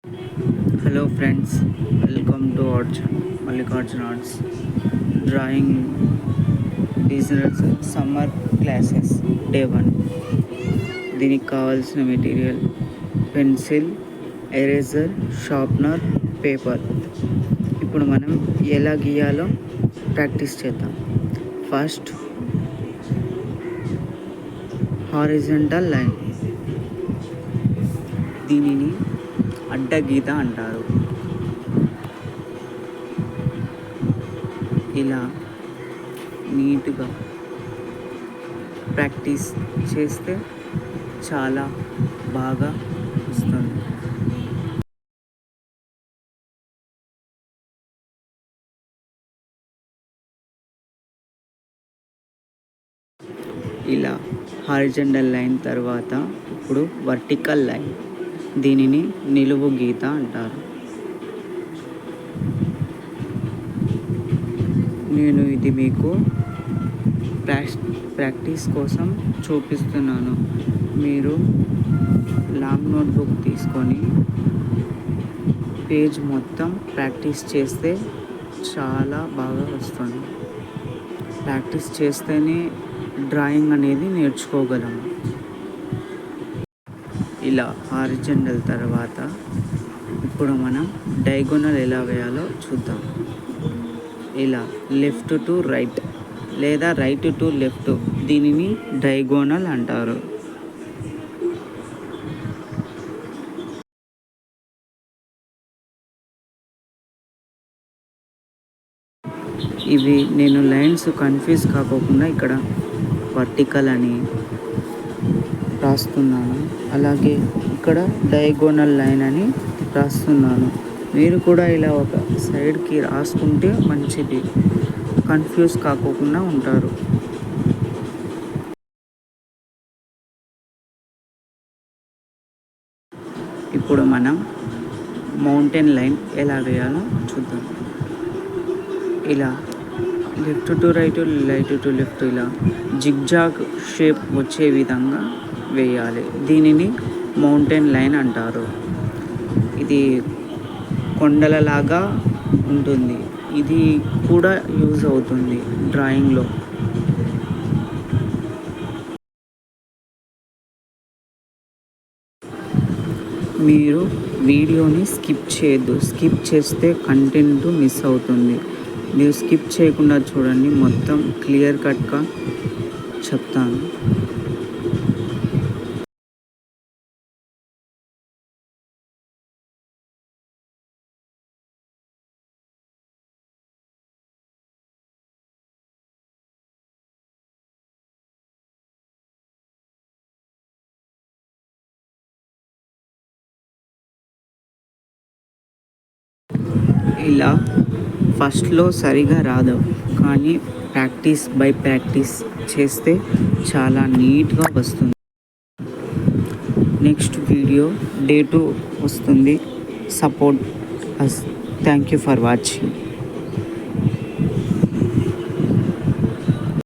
Hello friends, welcome to our channel Mallikarjun Arts Drawing Beginners Summer Classes Day 1. దీనికి కావాల్సిన material pencil, eraser, sharpener, paper. ఇప్పుడు మనం ఎలా గీయాలో practice చేద్దాం. First horizontal line, దీనిని అడ్డగీత అంటారు. ఇలా నీట్గా ప్రాక్టీస్ చేస్తే చాలా బాగా వస్తుంది. ఇలా హారిజంటల్ లైన్ తర్వాత ఇప్పుడు వర్టికల్ లైన్, దీనిని నిలువు గీత అంటారు. నేను ఇది మీకు ప్రాక్టీస్ కోసం చూపిస్తున్నాను. మీరు లాంగ్ నోట్బుక్ తీసుకొని పేజ్ మొత్తం ప్రాక్టీస్ చేస్తే చాలా బాగా వస్తుంది. ప్రాక్టీస్ చేస్తేనే డ్రాయింగ్ అనేది నేర్చుకోగలము. ఇలా హారిజంటల్ తర్వాత ఇప్పుడు మనం డయాగోనల్ ఎలా వేయాలో చూద్దాం. ఇలా లెఫ్ట్ టు రైట్ లేదా రైట్ టు లెఫ్ట్, దీనిని డయాగోనల్ అంటారు. ఇవి నేను లైన్స్ కన్ఫ్యూజ్ కాకోకుండా ఇక్కడ వర్టికల్ అని రాస్తున్నాను, అలాగే ఇక్కడ డయాగోనల్ లైన్ అని రాస్తున్నాను. మీరు కూడా ఇలా ఒక సైడ్కి రాసుకుంటే మంచిది, కన్ఫ్యూజ్ కాకోకుండా ఉంటారు. ఇప్పుడు మనం మౌంటైన్ లైన్ ఎలా వేయాలో చూద్దాం. ఇలా left to right, right to left, ఇలా జిగ్జాగ్ షేప్ వచ్చే విధంగా వేయాలి. దీనిని మౌంటైన్ లైన్ అంటారు. ఇది కొండలలాగా ఉంటుంది, ఇది కూడా యూజ్ అవుతుంది డ్రాయింగ్లో. మీరు వీడియోని స్కిప్ చేయొద్దు, స్కిప్ చేస్తే కంటెంట్ మిస్ అవుతుంది. మీరు స్కిప్ చేయకుండా చూడండి, మొత్తం క్లియర్ కట్గా చెప్తాను. ఇలా ఫస్ట్లో సరిగా రాదు, కానీ ప్రాక్టీస్ బై ప్రాక్టీస్ చేస్తే చాలా నీట్గా వస్తుంది. నెక్స్ట్ వీడియో Day 2 వస్తుంది. Support us. Thank you for watching.